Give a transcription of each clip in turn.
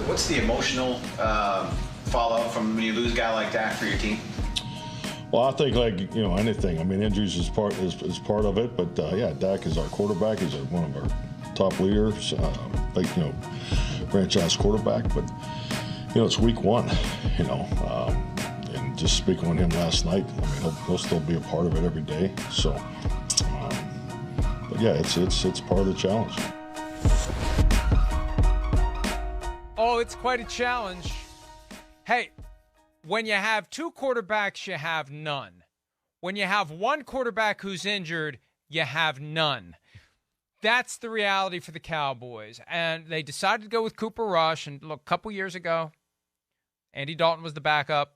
What's the emotional fallout from when you lose a guy like Dak for your team? Well, I think anything. I mean, injuries is part of it, but yeah, Dak is our quarterback. He's one of our top leaders, franchise quarterback. But it's week one, and just speaking with him last night, I mean, he'll still be a part of it every day. So, but yeah, it's part of the challenge. Oh, it's quite a challenge. Hey, when you have two quarterbacks, you have none. When you have one quarterback who's injured, you have none. That's the reality for the Cowboys. And they decided to go with Cooper Rush. And look, a couple years ago, Andy Dalton was the backup.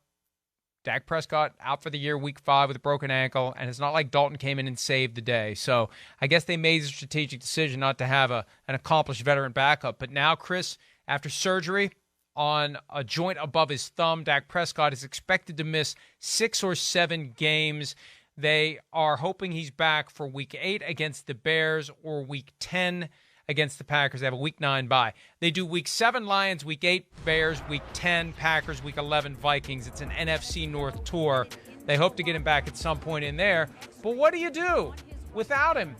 Dak Prescott out for the year, week 5 with a broken ankle. And it's not like Dalton came in and saved the day. So I guess they made the strategic decision not to have an accomplished veteran backup. But now, Chris, after surgery on a joint above his thumb, Dak Prescott is expected to miss 6 or 7 games. They are hoping he's back for week 8 against the Bears or week 10 against the Packers. They have a week 9 bye. They do week 7 Lions, week 8 Bears, week 10 Packers, week 11 Vikings. It's an NFC North tour. They hope to get him back at some point in there. But what do you do without him?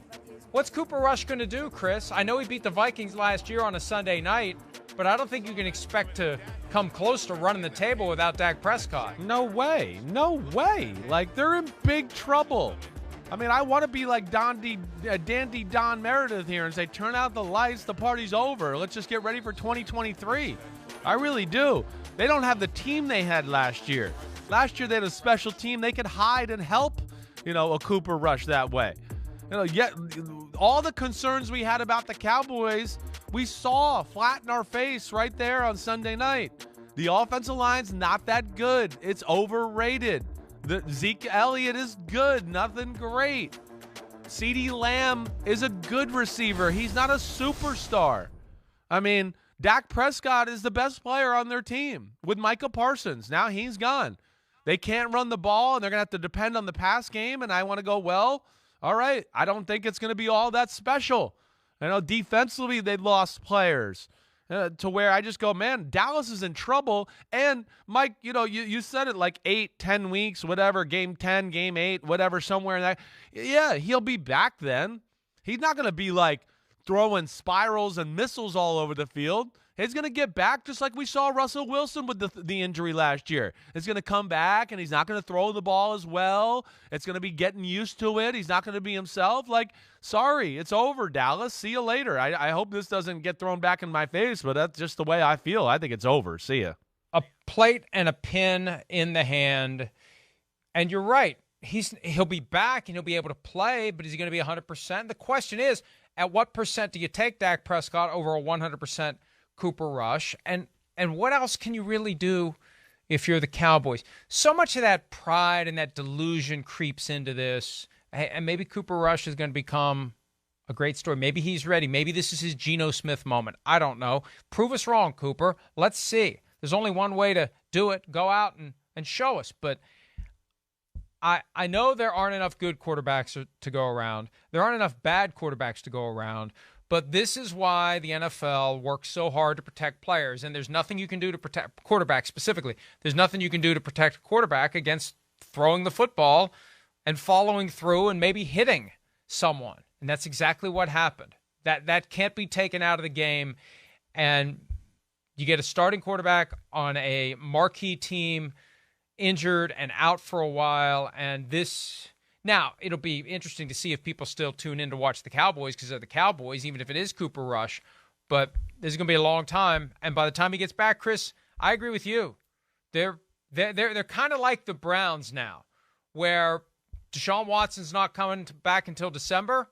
What's Cooper Rush going to do, Chris? I know he beat the Vikings last year on a Sunday night, but I don't think you can expect to come close to running the table without Dak Prescott. No way. No way. Like, they're in big trouble. I mean, I want to be like Dandy Don Meredith here and say, turn out the lights, the party's over. Let's just get ready for 2023. I really do. They don't have the team they had last year. Last year, they had a special team. They could hide and help, a Cooper Rush that way. Yet all the concerns we had about the Cowboys, we saw flat in our face right there on Sunday night. The offensive line's not that good. It's overrated. The Zeke Elliott is good, nothing great. CeeDee Lamb is a good receiver. He's not a superstar. I mean, Dak Prescott is the best player on their team with Micah Parsons. Now he's gone. They can't run the ball, and they're going to have to depend on the pass game, and I want to go, well, all right, I don't think it's going to be all that special. Defensively, they lost players to where I just go, man, Dallas is in trouble. And, Mike, you said it like 8-10 weeks, whatever, game 10, game 8, whatever, somewhere in that. Yeah, he'll be back then. He's not going to be like throwing spirals and missiles all over the field. He's going to get back just like we saw Russell Wilson with the injury last year. He's going to come back, and he's not going to throw the ball as well. It's going to be getting used to it. He's not going to be himself. Like, sorry, it's over, Dallas. See you later. I hope this doesn't get thrown back in my face, but that's just the way I feel. I think it's over. See ya. A plate and a pin in the hand, and you're right. He'll be back, and he'll be able to play, but is he going to be 100%? The question is, at what percent do you take Dak Prescott over a 100% Cooper Rush? And what else can you really do if you're the Cowboys? So much of that pride and that delusion creeps into this. And maybe Cooper Rush is going to become a great story. Maybe he's ready. Maybe this is his Geno Smith moment. I don't know. Prove us wrong, Cooper. Let's see. There's only one way to do it. Go out and show us. But I know there aren't enough good quarterbacks to go around. There aren't enough bad quarterbacks to go around. But this is why the NFL works so hard to protect players, and there's nothing you can do to protect quarterbacks specifically. There's nothing you can do to protect a quarterback against throwing the football and following through and maybe hitting someone. And that's exactly what happened. That can't be taken out of the game, and you get a starting quarterback on a marquee team injured and out for a while, and this... Now, it'll be interesting to see if people still tune in to watch the Cowboys because they're the Cowboys, even if it is Cooper Rush. But this is going to be a long time. And by the time he gets back, Chris, I agree with you. They're kind of like the Browns now, where Deshaun Watson's not coming back until December.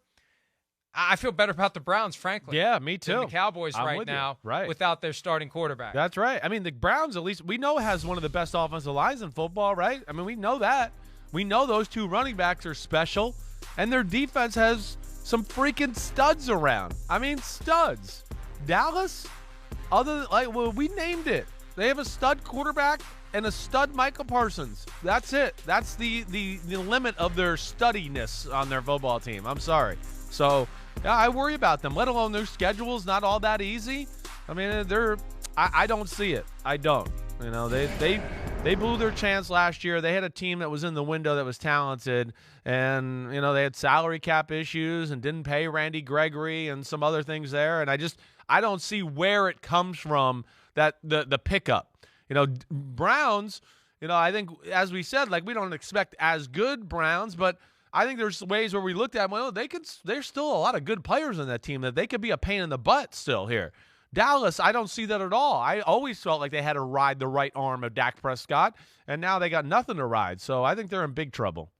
I feel better about the Browns, frankly. Yeah, me too. Than the Cowboys right now, right, without their starting quarterback. That's right. I mean, the Browns, at least, we know has one of the best offensive lines in football, right? I mean, we know that. We know those two running backs are special, and their defense has some freaking studs around. I mean, studs. Dallas, we named it. They have a stud quarterback and a stud Micah Parsons. That's it. That's the limit of their studiness on their football team. I'm sorry. So, yeah, I worry about them, let alone their schedule's not all that easy. I mean, I don't see it. I don't. You know, they blew their chance last year. They had a team that was in the window that was talented, and you know they had salary cap issues and didn't pay Randy Gregory and some other things there. And I don't see where it comes from, that the pickup. You know, Browns. You know, I think as we said, like we don't expect as good Browns, but I think there's ways where we looked at, well, there's still a lot of good players in that team that they could be a pain in the butt still here. Dallas, I don't see that at all. I always felt like they had to ride the right arm of Dak Prescott, and now they got nothing to ride. So I think they're in big trouble.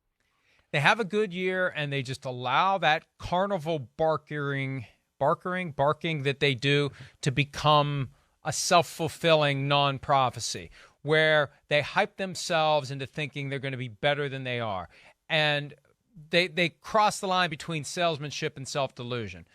They have a good year, and they just allow that carnival barking that they do to become a self-fulfilling non-prophecy, where they hype themselves into thinking they're going to be better than they are. And they cross the line between salesmanship and self-delusion.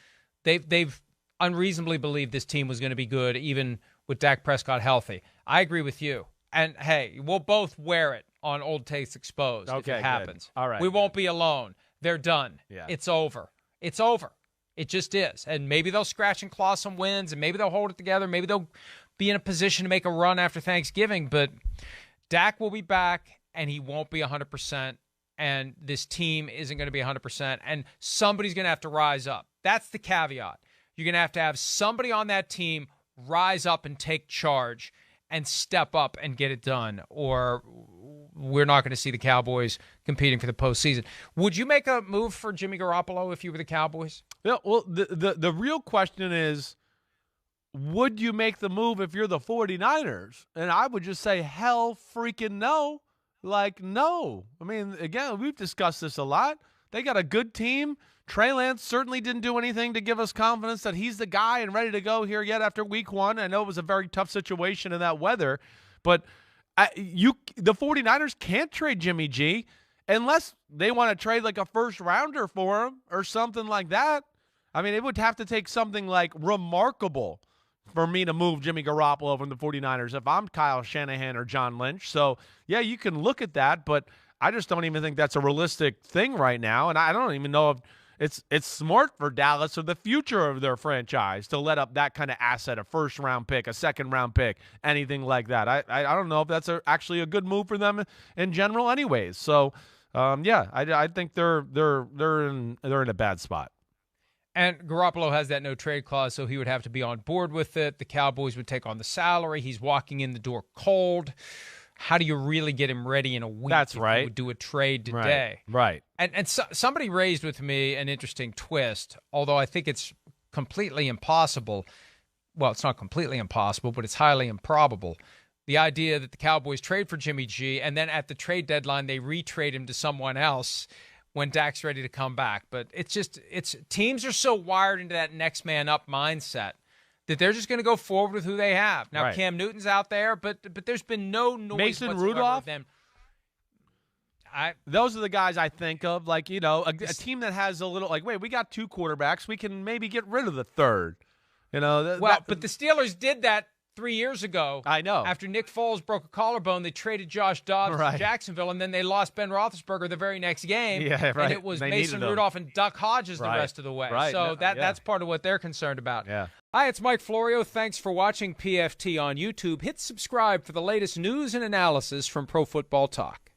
They've unreasonably believed this team was going to be good, even with Dak Prescott healthy. I agree with you. And, hey, we'll both wear it on Old Takes Exposed if it happens. All right. We won't be alone. They're done. Yeah. It's over. It's over. It just is. And maybe they'll scratch and claw some wins, and maybe they'll hold it together. Maybe they'll be in a position to make a run after Thanksgiving. But Dak will be back, and he won't be 100%. And this team isn't going to be 100%. And somebody's going to have to rise up. That's the caveat. You're going to have somebody on that team rise up and take charge and step up and get it done, or we're not going to see the Cowboys competing for the postseason. Would you make a move for Jimmy Garoppolo if you were the Cowboys? Yeah, well, the real question is, would you make the move if you're the 49ers? And I would just say, hell freaking no. Like, no. I mean, again, we've discussed this a lot. They got a good team. Trey Lance certainly didn't do anything to give us confidence that he's the guy and ready to go here yet after week one. I know it was a very tough situation in that weather, but the 49ers can't trade Jimmy G unless they want to trade like a first rounder for him or something like that. I mean, it would have to take something like remarkable for me to move Jimmy Garoppolo from the 49ers if I'm Kyle Shanahan or John Lynch. So, yeah, you can look at that, but I just don't even think that's a realistic thing right now, and I don't even know if it's smart for Dallas or the future of their franchise to let up that kind of asset, a first-round pick, a second-round pick, anything like that. I don't know if that's actually a good move for them in general anyways. So, I think they're in a bad spot. And Garoppolo has that no-trade clause, so he would have to be on board with it. The Cowboys would take on the salary. He's walking in the door cold. How do you really get him ready in a week? That's if right. You would do a trade today. Right. And somebody raised with me an interesting twist, although I think it's completely impossible. Well, it's not completely impossible, but it's highly improbable. The idea that the Cowboys trade for Jimmy G, and then at the trade deadline, they retrade him to someone else when Dak's ready to come back. But it's teams are so wired into that next man up mindset that they're just going to go forward with who they have. Now, right. Cam Newton's out there, but there's been no noise Mason whatsoever Rudolph? of them. Those are the guys I think of, like, you know, a team that has a little, like, wait, we got two quarterbacks. We can maybe get rid of the third. You know, but the Steelers did that 3 years ago. I know. After Nick Foles broke a collarbone, they traded Josh Dobbs to Jacksonville, and then they lost Ben Roethlisberger the very next game. Yeah, right. And it was Mason Rudolph and Duck Hodges the rest of the way. Right. So that's part of what they're concerned about. Yeah. Hi, it's Mike Florio. Thanks for watching PFT on YouTube. Hit subscribe for the latest news and analysis from Pro Football Talk.